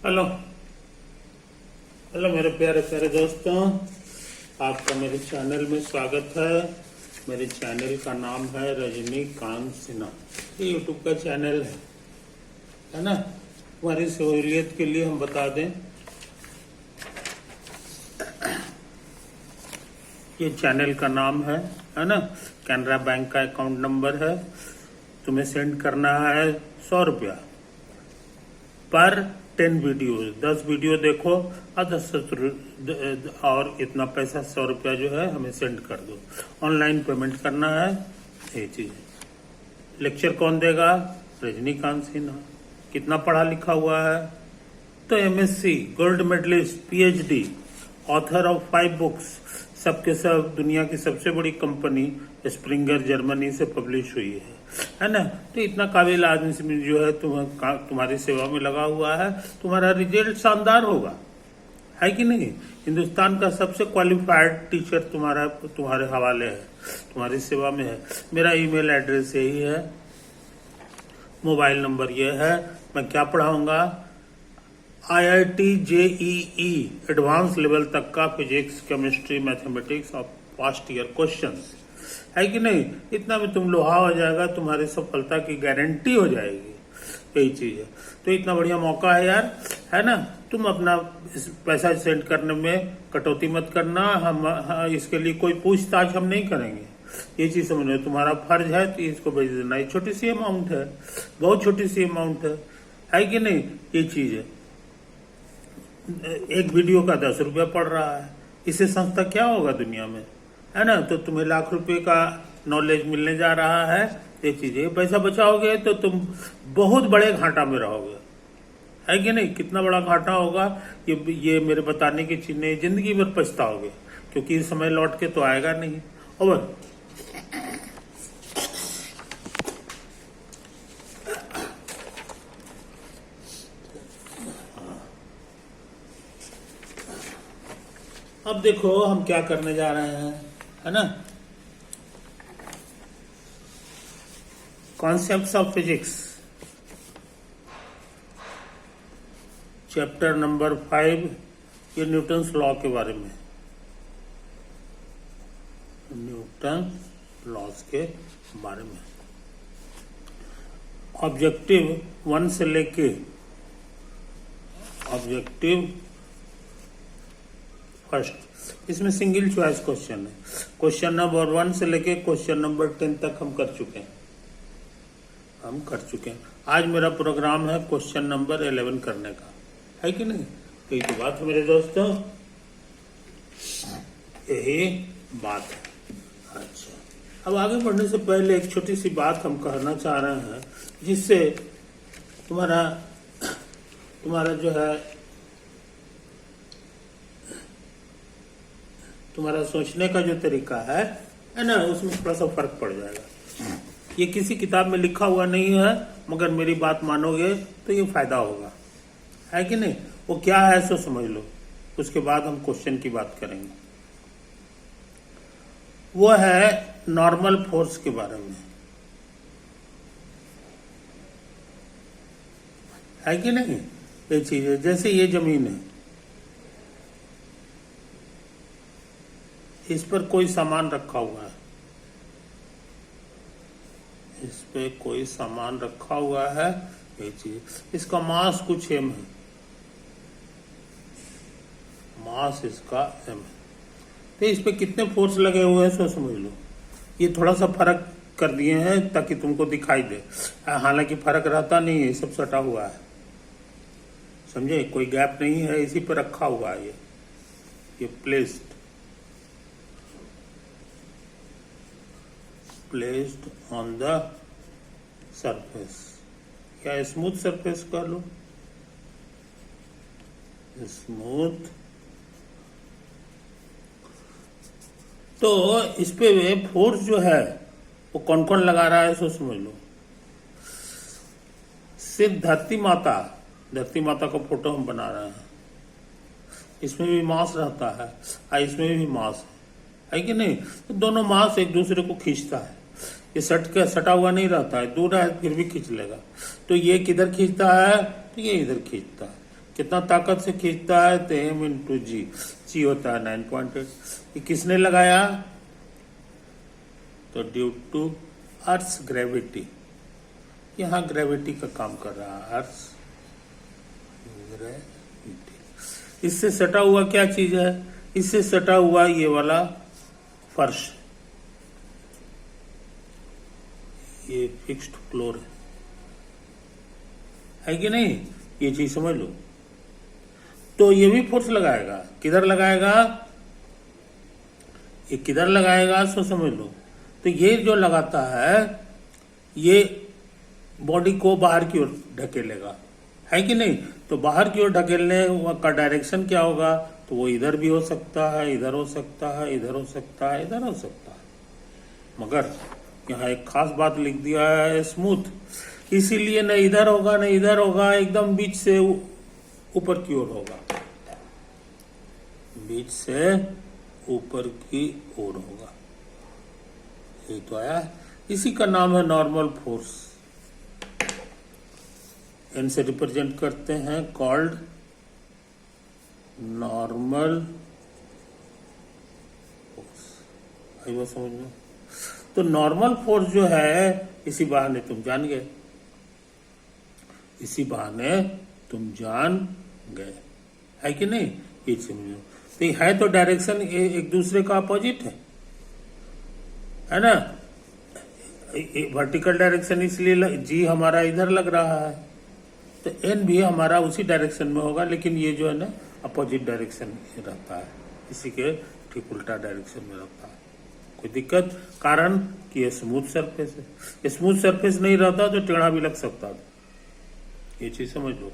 Hello hello मेरे प्यारे प्यारे दोस्तों, आपका मेरे चैनल में स्वागत है। मेरे चैनल का नाम है रजनीकांत सिन्हा। ये यूट्यूब का चैनल है ना। हमारी सहूलियत के लिए हम बता दें, ये चैनल का नाम है ना। कैनरा बैंक का अकाउंट नंबर है। तुम्हें सेंड करना है 100 रुपया पर 10 वीडियो। 10 वीडियो देखो और 10 और इतना पैसा 100 रुपया जो है हमें सेंड कर दो। ऑनलाइन पेमेंट करना है, ये चीज। लेक्चर कौन देगा? रजनीकांत सिन्हा। कितना पढ़ा लिखा हुआ है? तो MSc, gold medalist, PhD, author of 5 books, सबके सब दुनिया की सबसे बड़ी कंपनी स्प्रिंगर जर्मनी से पब्लिश हुई है ना। तो इतना काबिल आदमी जो है तुम्हारी सेवा में लगा हुआ है, तुम्हारा रिजल्ट शानदार होगा, है कि नहीं। हिंदुस्तान का सबसे क्वालिफाइड टीचर तुम्हारे हवाले है, तुम्हारी सेवा में है। मेरा ईमेल एड्रेस यही है, मोबाइल नंबर ये है। मैं क्या पढ़ाऊंगा? IIT JEE एडवांस लेवल तक का फिजिक्स, केमिस्ट्री, मैथमेटिक्स और पास्ट ईयर क्वेश्चंस, है कि नहीं। इतना में तुम लोहा हो जाएगा, तुम्हारी सफलता की गारंटी हो जाएगी। यही चीज है। तो इतना बढ़िया मौका है यार, है ना। तुम अपना पैसा सेंड करने में कटौती मत करना। हम इसके लिए कोई पूछताछ हम नहीं करेंगे। ये चीज समझ लो, तुम्हारा फर्ज है तो इसको भेज देना। ये छोटी सी अमाउंट है, बहुत छोटी सी अमाउंट है कि नहीं। ये चीज है। एक वीडियो का 10 रुपया पड़ रहा है, इससे संस्था क्या होगा दुनिया में, है ना। तो तुम्हें लाख रुपए का नॉलेज मिलने जा रहा है। ये चीजें पैसा बचाओगे तो तुम बहुत बड़े घाटा में रहोगे, है कि नहीं। कितना बड़ा घाटा होगा ये मेरे बताने की चीज नहीं। जिंदगी भर पछताओगे, क्योंकि इस समय लौट के तो आएगा नहीं। ओवर। अब देखो हम क्या करने जा रहे हैं, है ना। Concepts of physics, chapter number 5, ये न्यूटन्स लॉ के बारे में। न्यूटन लॉज के बारे में। ऑब्जेक्टिव 1 से लेके ऑब्जेक्टिव फर्स्ट, इसमें सिंगल चॉइस क्वेश्चन है। क्वेश्चन नंबर 1 से लेके क्वेश्चन नंबर 10 तक हम कर चुके हैं। आज मेरा प्रोग्राम है क्वेश्चन नंबर 11 करने का, है कि नहीं। तो ये तो बात है मेरे दोस्तों, यही बात है। अच्छा, अब आगे बढ़ने से पहले एक छोटी सी बात हम कहना चाह रहे हैं, जिससे तुम्हारा जो है तुम्हारा सोचने का जो तरीका है ना, उसमें थोड़ा सा फर्क पड़ जाएगा। ये किसी किताब में लिखा हुआ नहीं है, मगर मेरी बात मानोगे तो ये फायदा होगा, है कि नहीं। वो क्या है सो समझ लो, उसके बाद हम क्वेश्चन की बात करेंगे। वो है नॉर्मल फोर्स के बारे में, है कि नहीं। ये चीज है, जैसे ये जमीन है, इस पर कोई सामान रखा हुआ है, इस पे कोई सामान रखा हुआ है। ये चीज, इसका मास कुछ m है, मास इसका m है। तो इस पे कितने फोर्स लगे हुए हैं सो समझ लो। ये थोड़ा सा फर्क कर दिए हैं ताकि तुमको दिखाई दे, हालांकि फर्क रहता नहीं है, सब सटा हुआ है, समझे। कोई गैप नहीं है, इसी पर रखा हुआ है। ये placed on the surface, या स्मूथ सरफेस कर लो, स्मूथ। तो इस पे फोर्स जो है वो कौन कौन लगा रहा है सो समझ लो। सिर्फ धरती माता का फोटो हम बना रहे हैं, इसमें भी मास रहता है, इसमें भी मास है कि नहीं। तो दोनों मास एक दूसरे को खींचता है। ये सटा हुआ नहीं रहता है, दूर है फिर भी खींच लेगा। तो ये किधर खींचता है? तो ये इधर खींचता है। कितना ताकत से खींचता है, तो m इंटू जी होता है 9.8। ये किसने लगाया? तो ड्यू टू अर्थ ग्रेविटी, यहाँ ग्रेविटी का काम कर रहा है, अर्थ ग्रेविटी। इससे सटा हुआ क्या चीज है? इससे सटा हुआ ये वाला फर्श, ये फिक्स्ड फ्लोर है कि नहीं? ये चीज समझ लो। तो ये भी फोर्स लगाएगा, किधर लगाएगा? ये किधर लगाएगा सो समझ लो। तो ये जो लगाता है ये बॉडी को बाहर की ओर ढकेलेगा, है कि नहीं? तो बाहर की ओर ढकेलने का डायरेक्शन क्या होगा? तो वो इधर भी हो सकता है, इधर हो सकता है, इधर हो सकता है, इधर हो सकता है। मगर यहाँ एक खास बात लिख दिया है, स्मूथ, इसीलिए न इधर होगा न इधर होगा, एकदम बीच से ऊपर की ओर होगा, बीच से ऊपर की ओर होगा। ये तो आया, इसी का नाम है नॉर्मल फोर्स। एन से रिप्रेजेंट करते हैं, कॉल्ड नॉर्मल फोर्स। आई बात समझ में? तो नॉर्मल फोर्स जो है, इसी बहाने तुम जान गए, इसी बहाने तुम जान गए, है कि नहीं? ये समझो। तो ये है तो डायरेक्शन एक दूसरे का अपोजिट है ना? वर्टिकल डायरेक्शन इसलिए जी हमारा इधर लग रहा है, तो एन भी हमारा उसी डायरेक्शन में होगा, लेकिन ये जो है ना अपोजिट डायरेक्शन में रहता है, इसी के ठीक उल्टा डायरेक्शन में रहता है। कोई दिक्कत? कारण कि ये स्मूथ सरफेस है, ये स्मूथ सरफेस नहीं रहता तो टेढ़ा भी लग सकता था। ये चीज समझ लो।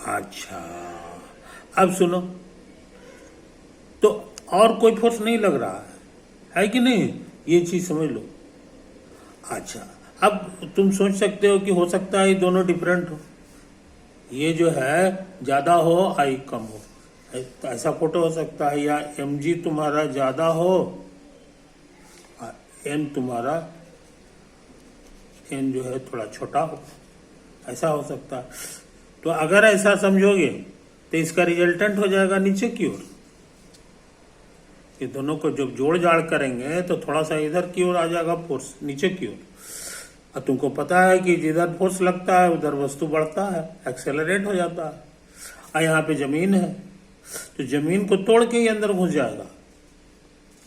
अच्छा, अब सुनो, तो और कोई फोर्स नहीं लग रहा है कि नहीं? ये चीज समझ लो। अच्छा, अब तुम सोच सकते हो कि हो सकता है ये दोनों डिफरेंट हो, ये जो है ज्यादा हो, आई कम हो, तो ऐसा फोटो हो सकता है। या mg तुम्हारा ज्यादा हो, n तुम्हारा n जो है थोड़ा छोटा हो, ऐसा हो सकता है। तो अगर ऐसा समझोगे तो इसका रिजल्टेंट हो जाएगा नीचे की ओर। ये दोनों को जब जोड़ जाड़ करेंगे तो थोड़ा सा इधर की ओर आ जाएगा फोर्स, नीचे की ओर। और तुमको पता है कि जिधर फोर्स लगता है उधर वस्तु बढ़ता है, एक्सेलरेट हो जाता है। और यहाँ पे जमीन है, तो जमीन को तोड़ के ही अंदर घुस जाएगा।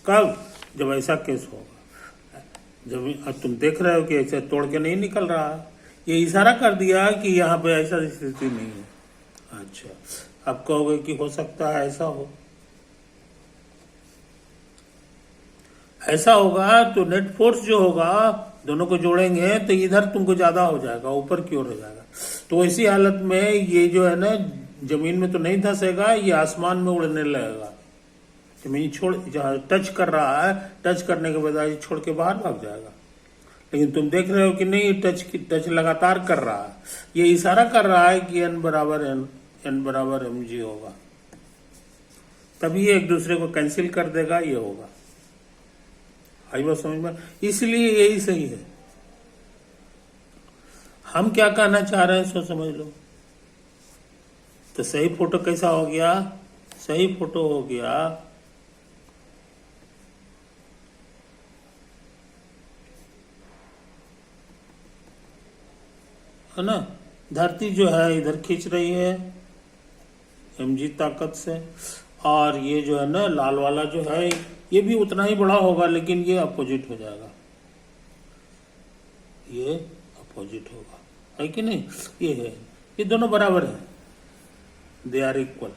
कब? जब ऐसा केस होगा। जमीन, अब तुम देख रहे हो कि ऐसे तोड़ के नहीं निकल रहा है, ये इशारा कर दिया कि यहाँ पे ऐसा स्थिति नहीं है। अच्छा, अब कहोगे कि हो सकता है ऐसा हो, ऐसा होगा तो नेट फोर्स जो होगा दोनों को जोड़ेंगे तो इधर तुमको ज्यादा हो जाएगा, ऊपर की ओर हो जाएगा। तो इसी हालत में ये जो है ना जमीन में तो नहीं धंसेगा, ये आसमान में उड़ने लगेगा। जमीन छोड़, जहां टच कर रहा है, टच करने के बजाय छोड़ के बाहर भाग जाएगा। लेकिन तुम देख रहे हो कि नहीं, टच लगातार कर रहा है। ये इशारा कर रहा है कि n बराबर mg होगा, तभी एक दूसरे को कैंसिल कर देगा, ये होगा। आई बात समझ में? इसलिए यही सही है। हम क्या कहना चाह रहे हैं सो समझ लो। तो सही फोटो कैसा हो गया? सही फोटो हो गया है ना, धरती जो है इधर खींच रही है mg ताकत से, और ये जो है ना लाल वाला जो है ये भी उतना ही बड़ा होगा, लेकिन ये अपोजिट हो जाएगा, ये अपोजिट होगा, है कि नहीं? ये है, ये दोनों बराबर है, दे आर इक्वल।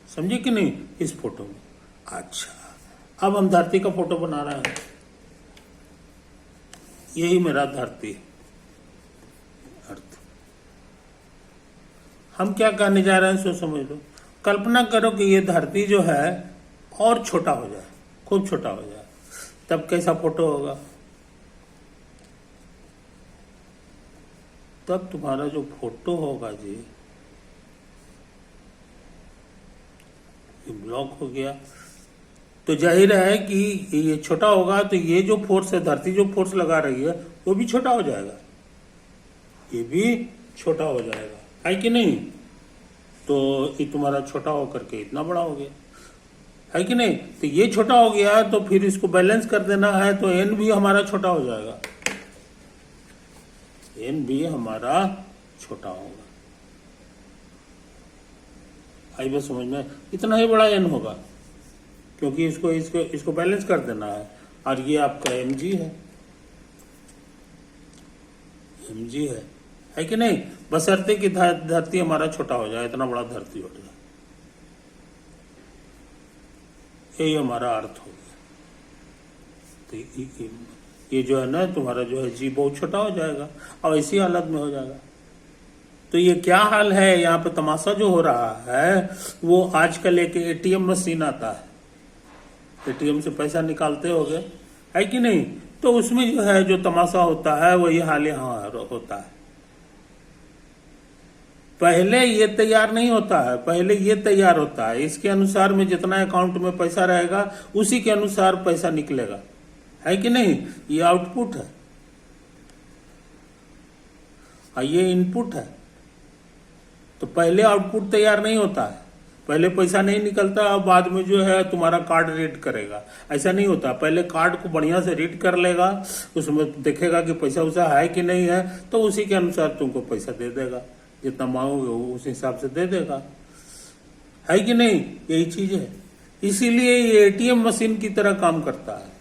समझे कि नहीं इस फोटो में? अच्छा, अब हम धरती का फोटो बना रहे हैं। यही मेरा धरती है, अर्थ। हम क्या कहने जा रहे हैं सो समझ लो। कल्पना करो कि ये धरती जो है और छोटा हो जाए, खूब छोटा हो जाए, तब कैसा फोटो होगा? तब तुम्हारा जो फोटो होगा जी, ये ब्लॉक हो गया। तो जाहिर है कि ये छोटा होगा, तो ये जो फोर्स है, धरती जो फोर्स लगा रही है वो भी छोटा हो जाएगा, ये भी छोटा हो जाएगा, है कि नहीं? तो ये तुम्हारा छोटा होकर के इतना बड़ा हो गया, है कि नहीं? तो ये छोटा हो गया तो फिर इसको बैलेंस कर देना है, तो एन भी हमारा छोटा हो जाएगा, एन भी हमारा छोटा होगा। आई बात समझ में? इतना ही बड़ा एन होगा, क्योंकि इसको बैलेंस कर देना है। और ये आपका एम जी है कि नहीं? बशर्ते कि धरती हमारा छोटा हो जाए, इतना बड़ा धरती हो जाए, यही हमारा अर्थ हो गया। तो ये जो है ना तुम्हारा जो है जी बहुत छोटा हो जाएगा और इसी हालत में हो जाएगा। तो ये क्या हाल है? यहाँ पे तमाशा जो हो रहा है वो आजकल एक एटीएम मशीन आता है, एटीएम से पैसा निकालते होगे, है कि नहीं? तो उसमें जो है जो तमाशा होता है वही हाल यहाँ होता है। पहले ये तैयार नहीं होता है, पहले ये तैयार होता है, इसके अनुसार में जितना अकाउंट में पैसा रहेगा उसी के अनुसार पैसा निकलेगा, है कि नहीं? ये आउटपुट है और ये इनपुट है। तो पहले आउटपुट तैयार नहीं होता है, पहले पैसा नहीं निकलता और बाद में जो है तुम्हारा कार्ड रीड करेगा, ऐसा नहीं होता। पहले कार्ड को बढ़िया से रीड कर लेगा, उसमें देखेगा कि पैसा उसा है कि नहीं है, तो उसी के अनुसार तुमको पैसा दे देगा, जितना मांगोगे उस हिसाब से दे देगा, है कि नहीं? यही चीज है, इसीलिए ये एटीएम मशीन की तरह काम करता है।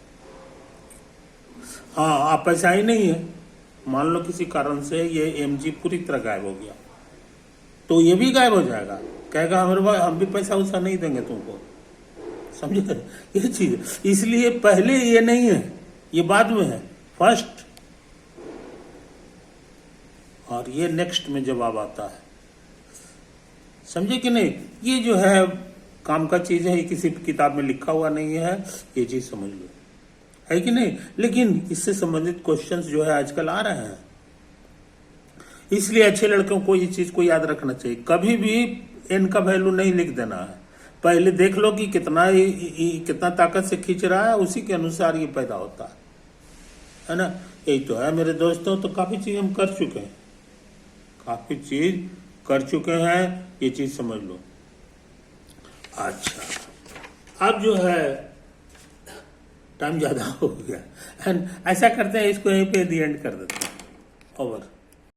हाँ, आप पैसा ही नहीं है, मान लो किसी कारण से ये एमजी पूरी तरह गायब हो गया, तो ये भी गायब हो जाएगा, कहेगा हम भी पैसा उसा नहीं देंगे तुमको, समझे? ये चीज, इसलिए पहले ये नहीं है, ये बाद में है, फर्स्ट, और ये नेक्स्ट में जवाब आता है, समझे कि नहीं? ये जो है काम का चीज है, ये किसी किताब में लिखा हुआ नहीं है, ये चीज समझ लो, है कि नहीं? लेकिन इससे संबंधित क्वेश्चंस जो है आजकल आ रहे हैं, इसलिए अच्छे लड़कों को ये चीज को याद रखना चाहिए, कभी भी एन का वैल्यू नहीं लिख देना है। पहले देख लो कि कितना ताकत से खींच रहा है, उसी के अनुसार ये पैदा होता है ना? यही तो है मेरे दोस्तों। तो काफी चीज हम कर चुके हैं, काफी चीज कर चुके हैं, ये चीज समझ लो। अच्छा, अब जो है टाइम ज्यादा हो गया, ऐसा करते हैं, इसको यहीं पे दी एंड कर देते हैं, ओवर।